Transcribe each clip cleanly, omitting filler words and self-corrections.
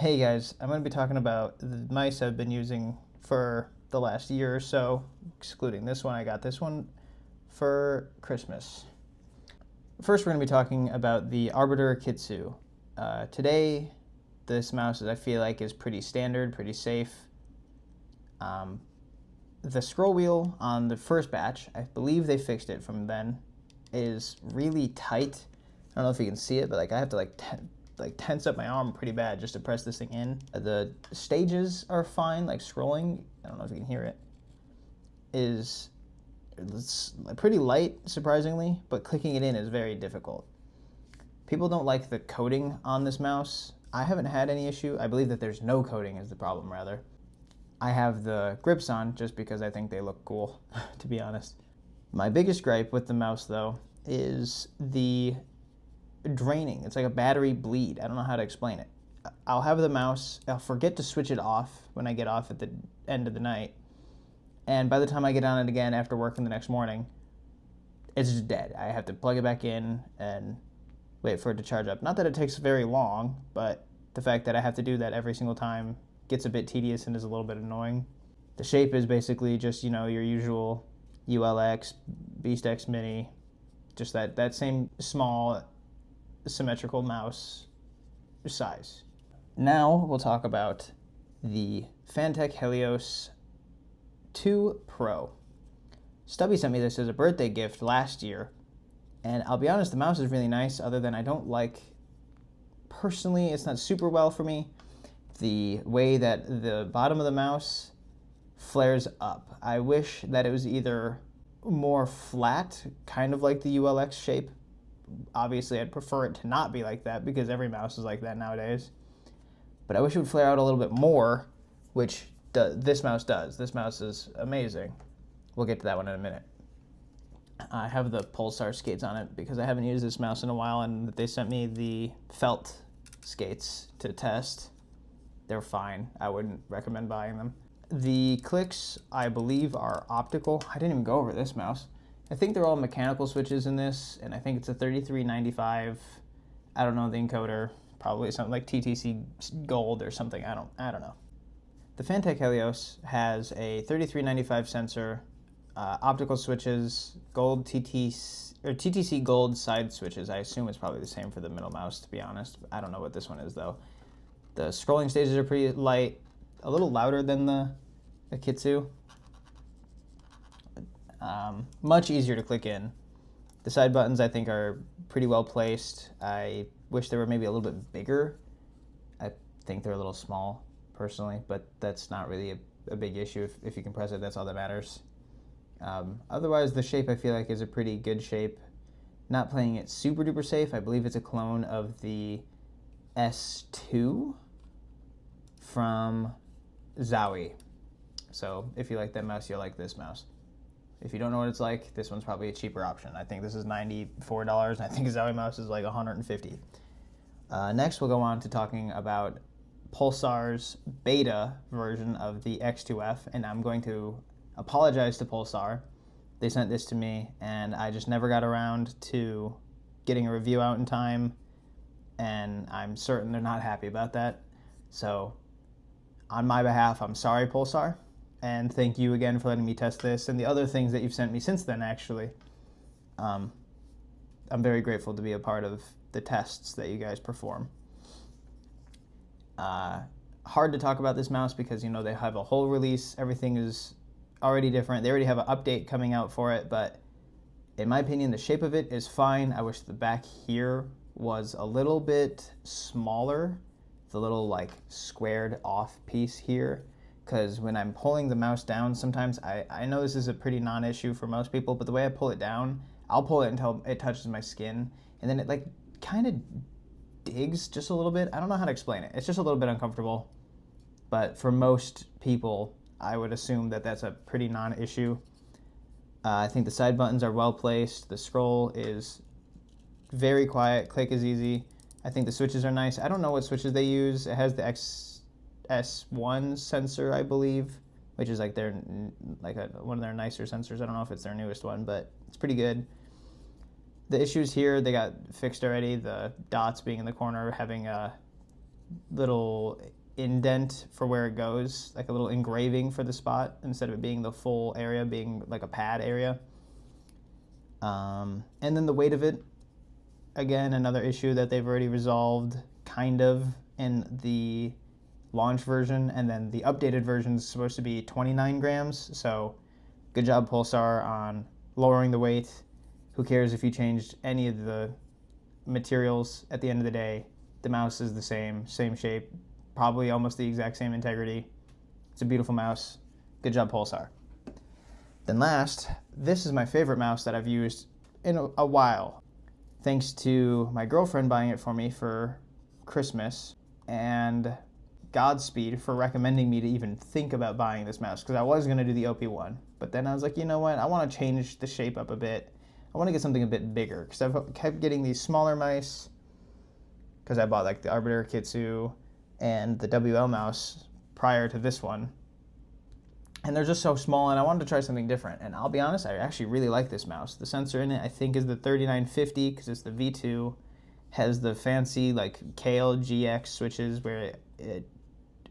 Hey guys, I'm going to be talking about the mice I've been using for the last year or so, excluding this one. I got this one for Christmas. First, we're going to be talking about the Arbiter Akitsu. Today, this mouse, I feel like, is pretty standard, pretty safe. The scroll wheel on the first batch, I believe they fixed it from then, is really tight. I don't know if you can see it, but I have to tense up my arm pretty bad just to press this thing in. The stages are fine, scrolling, I don't know if you can hear it, it's pretty light, surprisingly, but clicking it in is very difficult. People don't like the coating on this mouse. I haven't had any issue. I believe that there's no coating is the problem, rather. I have the grips on just because I think they look cool, to be honest. My biggest gripe with the mouse, though, is the draining. It's like a battery bleed. I don't know how to explain it. I'll have the mouse, I'll forget to switch it off when I get off at the end of the night, and by the time I get on it again after working the next morning, it's just dead. I have to plug it back in and wait for it to charge up. Not that it takes very long, but the fact that I have to do that every single time gets a bit tedious and is a little bit annoying. The shape is basically just, your usual ULX, Beast X Mini, just that same small symmetrical mouse size. Now we'll talk about the Fantech Helios 2 Pro. Stubby sent me this as a birthday gift last year, and I'll be honest, the mouse is really nice, other than I don't like, personally, it's not super well for me, the way that the bottom of the mouse flares up. I wish that it was either more flat, kind of like the ULX shape. Obviously, I'd prefer it to not be like that because every mouse is like that nowadays. But I wish it would flare out a little bit more, which this mouse does. This mouse is amazing. We'll get to that one in a minute. I have the Pulsar skates on it because I haven't used this mouse in a while, and they sent me the felt skates to test. They're fine. I wouldn't recommend buying them. The clicks, I believe, are optical. I didn't even go over this mouse. I think they're all mechanical switches in this, and I think it's a 3395. I don't know the encoder. Probably something like TTC Gold or something. I don't know. The Fantech Helios has a 3395 sensor, optical switches, gold TTC Gold side switches. I assume it's probably the same for the middle mouse, to be honest. I don't know what this one is though. The scrolling stages are pretty light, a little louder than the Akitsu. Much easier to click in. The side buttons, I think, are pretty well placed. I wish they were maybe a little bit bigger. I think they're a little small, personally, but that's not really a big issue. If you can press it, that's all that matters. Otherwise, the shape, I feel like, is a pretty good shape. Not playing it super duper safe. I believe it's a clone of the S2 from Zowie. So if you like that mouse, you'll like this mouse. If you don't know what it's like, this one's probably a cheaper option. I think this is $94, and I think a Zowie mouse is like $150. Next, we'll go on to talking about Pulsar's beta version of the X2F, and I'm going to apologize to Pulsar. They sent this to me, and I just never got around to getting a review out in time, and I'm certain they're not happy about that. So, on my behalf, I'm sorry, Pulsar. And thank you again for letting me test this and the other things that you've sent me since then, actually. I'm very grateful to be a part of the tests that you guys perform. Hard to talk about this mouse because, they have a whole release. Everything is already different. They already have an update coming out for it, but in my opinion, the shape of it is fine. I wish the back here was a little bit smaller. The little, squared off piece here. Because when I'm pulling the mouse down, sometimes I know this is a pretty non-issue for most people, but the way I pull it down, I'll pull it until it touches my skin, and then it kind of digs just a little bit. I don't know how to explain it. It's just a little bit uncomfortable, but for most people, I would assume that that's a pretty non-issue. I think the side buttons are well placed. The scroll is very quiet. Click is easy. I think the switches are nice. I don't know what switches they use. It has the XS1 sensor, I believe, which is one of their nicer sensors. I don't know if it's their newest one, but it's pretty good. The issues here, they got fixed already. The dots being in the corner, having little indent for where it goes, like a little engraving for the spot, instead of it being the full area being like a pad area. And then the weight of it, again, another issue that they've already resolved kind of in the launch version, and then the updated version is supposed to be 29 grams. So good job, Pulsar, on lowering the weight. Who cares if you changed any of the materials? At the end of the day, the mouse is the same shape, probably almost the exact same integrity. It's a beautiful mouse. Good job, Pulsar. Then last, this is my favorite mouse that I've used in a while, thanks to my girlfriend buying it for me for Christmas, and Godspeed for recommending me to even think about buying this mouse, because I was going to do the OP1, but then I was like, you know what, I want to change the shape up a bit. I want to get something a bit bigger, because I've kept getting these smaller mice, because I bought like the Arbiter Akitsu and the WL mouse prior to this one, and they're just so small, and I wanted to try something different. And I'll be honest, I actually really like this mouse. The sensor in it, I think, is the 3950, because it's the V2, has the fancy like KLGX switches where it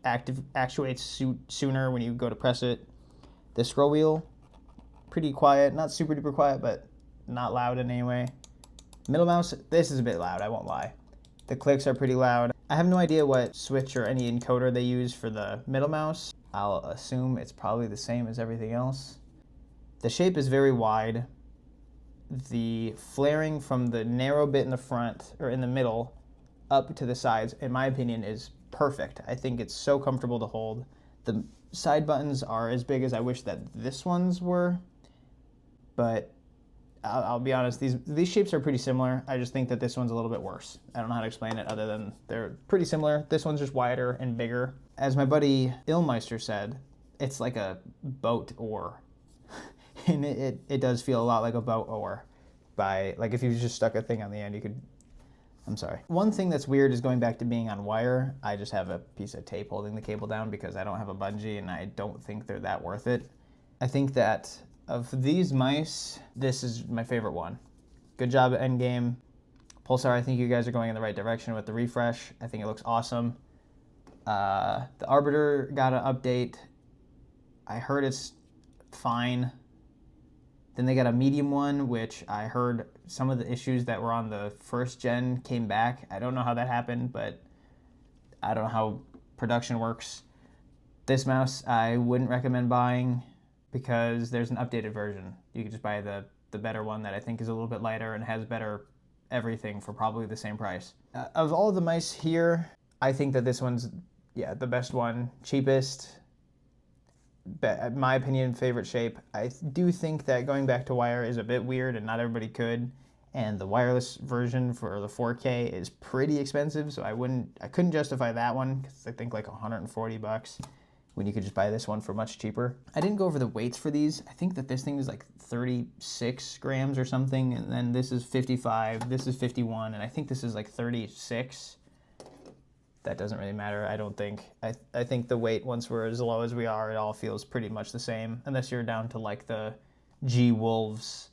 actuates sooner when you go to press it. The scroll wheel, pretty quiet, not super duper quiet, but not loud in any way. Middle mouse, this is a bit loud, I won't lie. The clicks are pretty loud. I have no idea what switch or any encoder they use for the middle mouse. I'll assume it's probably the same as everything else. The shape is very wide. The flaring from the narrow bit in the front, or in the middle, up to the sides, in my opinion, is perfect. I think it's so comfortable to hold. The side buttons are as big as I wish that this one's were, but I'll be honest, these shapes are pretty similar. I just think that this one's a little bit worse. I don't know how to explain it other than they're pretty similar. This one's just wider and bigger. As my buddy Illmeister said, it's like a boat oar. And it does feel a lot like a boat oar. Like if you just stuck a thing on the end, you could... I'm sorry. One thing that's weird is going back to being on wire. I just have a piece of tape holding the cable down because I don't have a bungee, and I don't think they're that worth it. I think that of these mice, this is my favorite one. Good job at endgame. Pulsar, I think you guys are going in the right direction with the refresh. I think it looks awesome. The Arbiter got an update. I heard it's fine. Then they got a medium one, which I heard some of the issues that were on the first gen came back. I don't know how that happened, but I don't know how production works. This mouse I wouldn't recommend buying because there's an updated version. You could just buy the better one that I think is a little bit lighter and has better everything for probably the same price. Of all the mice here, I think that this one's, the best one, cheapest, in my opinion, favorite shape. I do think that going back to wire is a bit weird and not everybody could, and the wireless version for the 4K is pretty expensive, so I couldn't justify that one because I think like $140 when you could just buy this one for much cheaper. I didn't go over the weights for these. I think that this thing is like 36 grams or something, and then this is 55, this is 51, and I think this is like 36. That doesn't really matter, I don't think. I think the weight, once we're as low as we are, it all feels pretty much the same, unless you're down to like the G-Wolves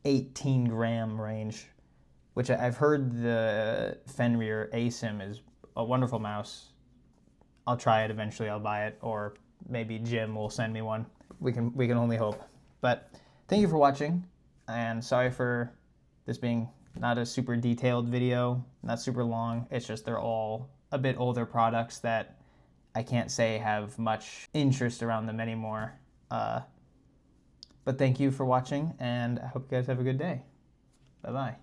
18 gram range, which I've heard the Fenrir ASIM is a wonderful mouse. I'll try it eventually, I'll buy it, or maybe Jim will send me one. We can only hope. But thank you for watching, and sorry for this being not a super detailed video, not super long. It's just they're all a bit older products that I can't say have much interest around them anymore. But thank you for watching, and I hope you guys have a good day. Bye-bye.